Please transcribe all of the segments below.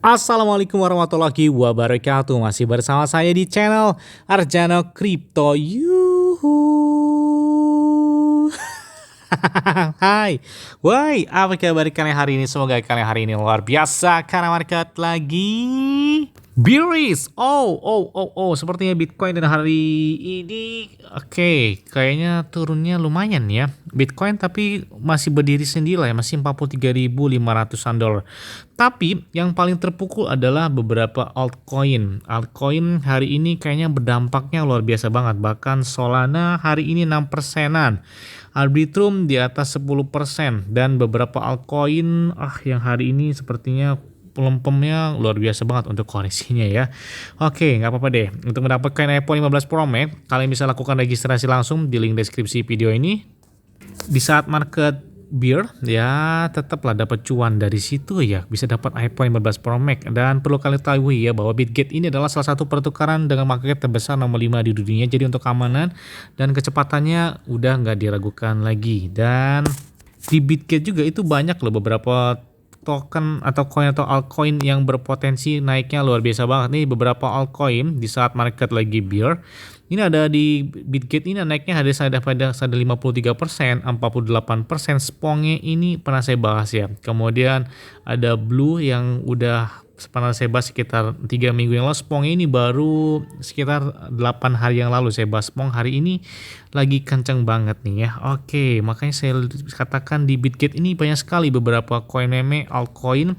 Assalamualaikum warahmatullahi wabarakatuh. Masih bersama saya di channel Arjano Crypto. Yuhu. Hai, woi, apa kabar kalian hari ini? Semoga kalian hari ini luar biasa karena market lagi bearish. Sepertinya Bitcoin dan hari ini, oke, kayaknya turunnya lumayan ya. Bitcoin tapi masih berdiri sendiri lah ya, masih 43.500-an dolar. Tapi yang paling terpukul adalah beberapa altcoin. Altcoin hari ini kayaknya berdampaknya luar biasa banget. Bahkan Solana hari ini 6%-an. Arbitrum di atas 10% dan beberapa altcoin yang hari ini sepertinya pelempemnya luar biasa banget untuk koreksinya ya. Oke, nggak apa-apa deh. Untuk mendapatkan iPhone 15 Pro Max, kalian bisa lakukan registrasi langsung di link deskripsi video ini. Di saat market bear ya, tetaplah dapat cuan dari situ ya, bisa dapat iPhone 15 Pro Max. Dan perlu kalian tahu ya bahwa Bitget ini adalah salah satu pertukaran dengan market terbesar nomor 5 di dunia. Jadi untuk keamanan dan kecepatannya udah nggak diragukan lagi. Dan di Bitget juga itu banyak loh beberapa token atau coin atau altcoin yang berpotensi naiknya luar biasa banget nih. Beberapa altcoin di saat market lagi bear ini ada di Bitget ini naiknya ada pada 53%, 48%. Spongnya ini pernah saya bahas ya. Kemudian ada Blue yang udah pernah saya bahas sekitar 3 minggu yang lalu. Spong ini baru sekitar 8 hari yang lalu saya bahas. Spong hari ini lagi kenceng banget nih ya. Oke, makanya saya katakan di Bitget ini banyak sekali beberapa coin meme altcoin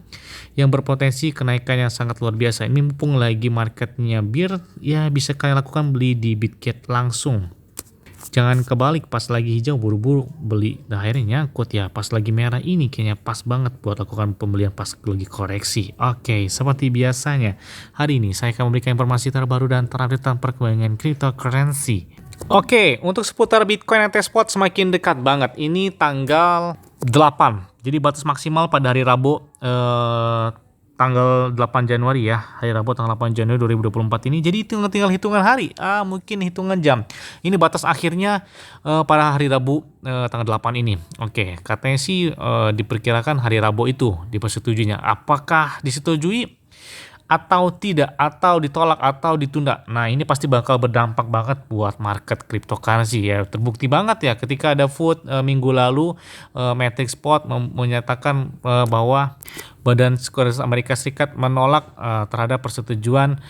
yang berpotensi kenaikan yang sangat luar biasa. Ini mumpung lagi marketnya bear ya, bisa kalian lakukan beli di Bitget langsung. Jangan kebalik, pas lagi hijau buru-buru beli. Nah akhirnya nyangkut ya, pas lagi merah ini kayaknya pas banget buat lakukan pembelian pas lagi koreksi. Oke, seperti biasanya hari ini saya akan memberikan informasi terbaru dan terupdate tentang perkembangan cryptocurrency. Oke, untuk seputar Bitcoin ETH spot semakin dekat banget. Ini tanggal 8. Jadi batas maksimal pada hari Rabu tanggal 8 Januari ya, hari Rabu tanggal 8 Januari 2024 ini. Jadi tinggal hitungan hari, mungkin hitungan jam. Ini batas akhirnya pada hari Rabu tanggal 8 ini. Oke, katanya sih diperkirakan hari Rabu itu dipersetujuinya. Apakah disetujui atau tidak, atau ditolak, atau ditunda? Nah ini pasti bakal berdampak banget buat market cryptocurrency ya. Terbukti banget ya ketika ada vote minggu lalu, Matrix Spot menyatakan bahwa Badan Sekurititas Amerika Serikat menolak terhadap persetujuan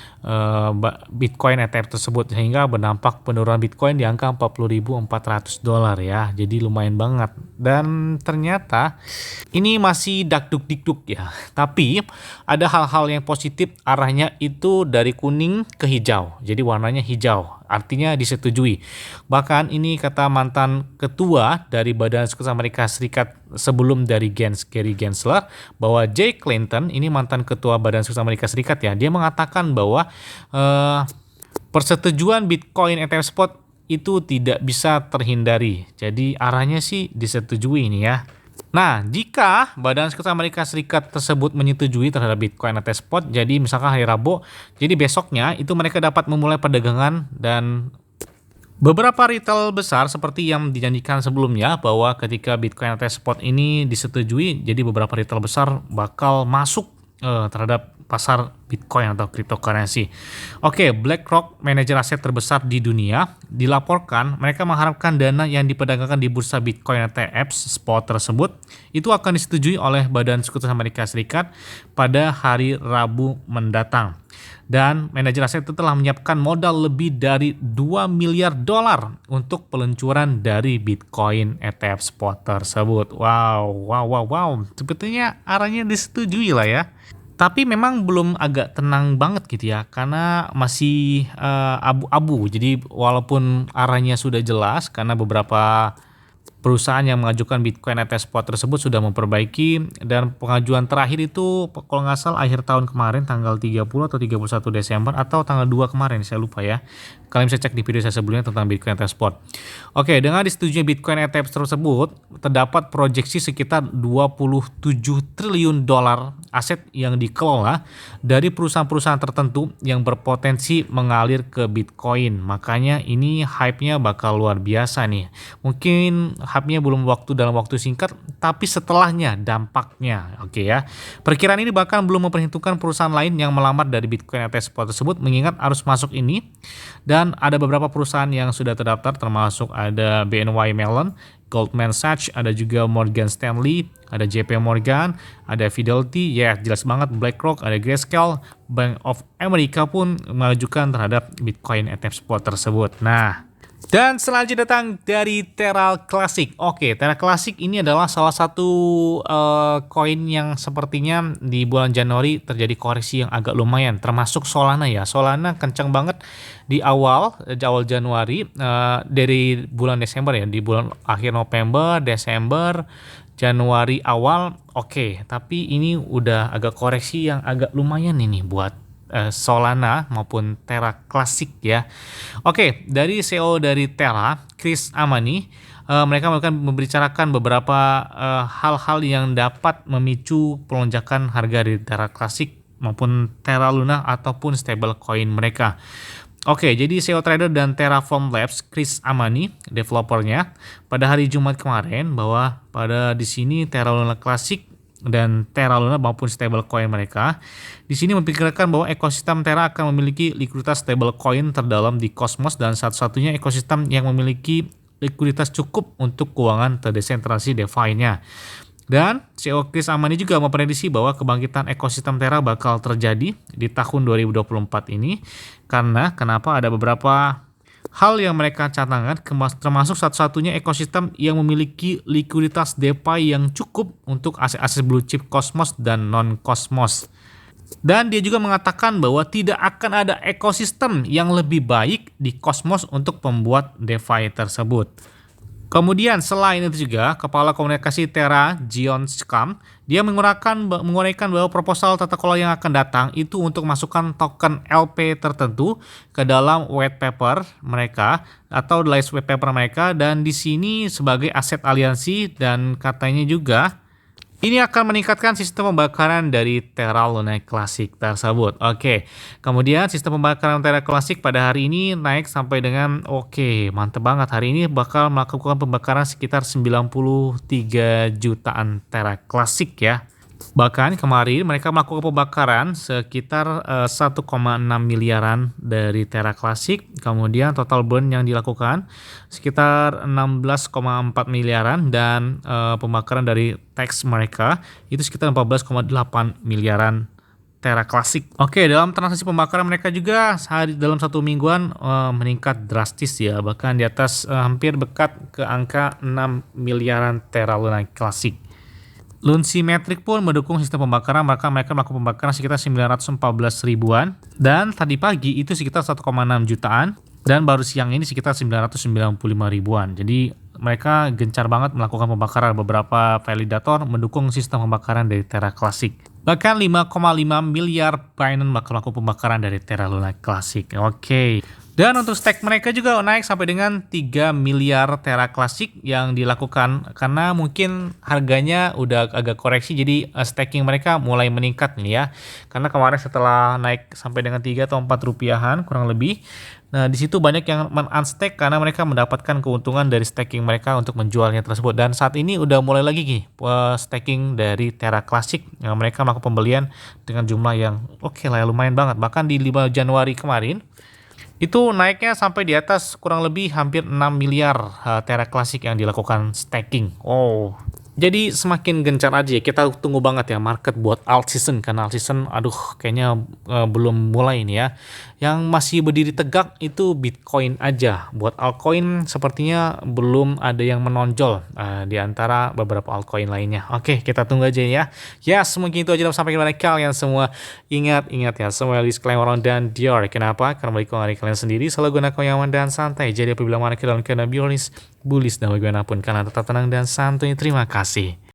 Bitcoin ETF tersebut, sehingga berdampak penurunan Bitcoin di angka 40.400 dolar ya. Jadi lumayan banget. Dan ternyata ini masih dakduk-dikduk ya. Tapi ada hal-hal yang positif, arahnya itu dari kuning ke hijau. Jadi warnanya hijau. Artinya disetujui. Bahkan ini kata mantan ketua dari Badan Sekurititas Amerika Serikat sebelum dari Gary Gensler, bahwa Jay Clayton ini mantan ketua Badan Sekurititas Amerika Serikat ya, dia mengatakan bahwa persetujuan Bitcoin ETF spot itu tidak bisa terhindari. Jadi arahnya sih disetujui ini ya. Nah, jika Badan Sekurititas Amerika Serikat tersebut menyetujui terhadap Bitcoin ETH spot, jadi misalkan hari Rabu, jadi besoknya itu mereka dapat memulai perdagangan. Dan beberapa retail besar seperti yang dijanjikan sebelumnya bahwa ketika Bitcoin ETH spot ini disetujui, jadi beberapa retail besar bakal masuk terhadap pasar Bitcoin atau cryptocurrency. Oke, BlackRock, manajer aset terbesar di dunia, dilaporkan mereka mengharapkan dana yang diperdagangkan di bursa Bitcoin ETF spot tersebut itu akan disetujui oleh Badan Sekurititas Amerika Serikat pada hari Rabu mendatang. Dan manajer aset itu telah menyiapkan modal lebih dari 2 miliar dolar untuk peluncuran dari Bitcoin ETF spot tersebut. Wow. Sebetulnya arahnya disetujui lah ya. Tapi memang belum, agak tenang banget gitu ya, karena masih abu-abu. Jadi walaupun arahnya sudah jelas, karena beberapa perusahaan yang mengajukan Bitcoin ETF spot tersebut sudah memperbaiki, dan pengajuan terakhir itu kalau nggak salah akhir tahun kemarin tanggal 30 atau 31 Desember atau tanggal 2 kemarin, saya lupa ya. Kalian bisa cek di video saya sebelumnya tentang Bitcoin ETF spot. Oke, dengan disetujui Bitcoin ETF tersebut, terdapat proyeksi sekitar 27 triliun dolar aset yang dikelola dari perusahaan-perusahaan tertentu yang berpotensi mengalir ke Bitcoin. Makanya ini hype-nya bakal luar biasa nih. Mungkin hype-nya belum dalam waktu singkat, tapi setelahnya dampaknya. Oke ya. Perkiraan ini bahkan belum memperhitungkan perusahaan lain yang melamar dari Bitcoin ETF spot tersebut, mengingat arus masuk ini. Dan ada beberapa perusahaan yang sudah terdaftar, termasuk ada BNY Mellon, Goldman Sachs, ada juga Morgan Stanley, ada JP Morgan, ada Fidelity, ya jelas banget BlackRock, ada Grayscale, Bank of America pun mengajukan terhadap Bitcoin ETF spot tersebut. Nah, dan selanjutnya datang dari Terra Classic. Oke, Terra Classic ini adalah salah satu koin yang sepertinya di bulan Januari terjadi koreksi yang agak lumayan, termasuk Solana ya. Solana kencang banget di awal Januari, dari bulan Desember ya, di bulan akhir November, Desember, Januari awal oke, tapi ini udah agak koreksi yang agak lumayan ini buat Solana maupun Terra Classic ya. Oke, dari CEO dari Terra, Chris Amani, mereka membicarakan beberapa hal-hal yang dapat memicu pelonjakan harga di Terra Classic maupun Terra Luna ataupun stablecoin mereka. Oke, jadi CEO trader dan Terraform Labs, Chris Amani, developernya, pada hari Jumat kemarin bahwa pada di sini Terra Luna Classic dan Terra Luna maupun stablecoin mereka di sini memperkirakan bahwa ekosistem Terra akan memiliki likuiditas stablecoin terdalam di Cosmos dan satu-satunya ekosistem yang memiliki likuiditas cukup untuk keuangan terdesentralisasi DeFi-nya. Dan CEO Chris Amani juga memprediksi bahwa kebangkitan ekosistem Terra bakal terjadi di tahun 2024 ini karena kenapa ada beberapa hal yang mereka canangkan, termasuk satu-satunya ekosistem yang memiliki likuiditas DeFi yang cukup untuk aset-aset blue chip Cosmos dan non-Cosmos. Dan dia juga mengatakan bahwa tidak akan ada ekosistem yang lebih baik di Cosmos untuk pembuat DeFi tersebut. Kemudian selain itu juga, Kepala Komunikasi Terra, Gion Scam, dia menguraikan bahwa proposal tata kelola yang akan datang itu untuk masukkan token LP tertentu ke dalam white paper mereka atau white paper mereka, dan di sini sebagai aset aliansi, dan katanya juga ini akan meningkatkan sistem pembakaran dari Terra Luna Classic tersebut. Oke, kemudian sistem pembakaran Terra Classic pada hari ini naik sampai dengan mantep banget. Hari ini bakal melakukan pembakaran sekitar 93 jutaan Terra Classic ya. Bahkan kemarin mereka melakukan pembakaran sekitar 1,6 miliaran dari Terra Classic. Kemudian total burn yang dilakukan sekitar 16,4 miliaran dan pembakaran dari tax mereka itu sekitar 14,8 miliaran Terra Classic. Oke, dalam transaksi pembakaran mereka juga dalam satu mingguan meningkat drastis ya, bahkan di atas hampir dekat ke angka 6 miliaran Terra Luna Classic. Lunsi Metric pun mendukung sistem pembakaran, maka mereka melakukan pembakaran sekitar 914 ribuan, dan tadi pagi itu sekitar 1,6 jutaan, dan baru siang ini sekitar 995 ribuan. Jadi mereka gencar banget melakukan pembakaran. Beberapa validator mendukung sistem pembakaran dari Terra Classic. Bahkan 5,5 miliar Binance bakal melakukan pembakaran dari Terra Luna Classic. Oke. Dan untuk stake mereka juga naik sampai dengan 3 miliar Terra Classic yang dilakukan karena mungkin harganya udah agak koreksi, jadi staking mereka mulai meningkat nih ya. Karena kemarin setelah naik sampai dengan 3 atau 4 rupiahan kurang lebih. Nah, di situ banyak yang men-unstake karena mereka mendapatkan keuntungan dari staking mereka untuk menjualnya tersebut. Dan saat ini udah mulai lagi nih staking dari Terra Classic yang mereka melakukan pembelian dengan jumlah yang lah lumayan banget. Bahkan di 5 Januari kemarin itu naiknya sampai di atas kurang lebih hampir 6 miliar Terra Classic yang dilakukan staking. Jadi semakin gencar aja ya. Kita tunggu banget ya market buat alt season, karena alt season kayaknya belum mulai nih ya. Yang masih berdiri tegak itu Bitcoin aja. Buat altcoin sepertinya belum ada yang menonjol di antara beberapa altcoin lainnya. Oke, kita tunggu aja ya. Ya, mungkin itu aja sampai kepada kalian semua. Ingat ya, semua disclaimer dan Dior. Kenapa? Karena balik dari kalian sendiri selalu gunakan yang aman dan santai. Jadi apabila market dalam keadaan bullish dan bagaimanapun kalian tetap tenang dan santuy. Terima kasih.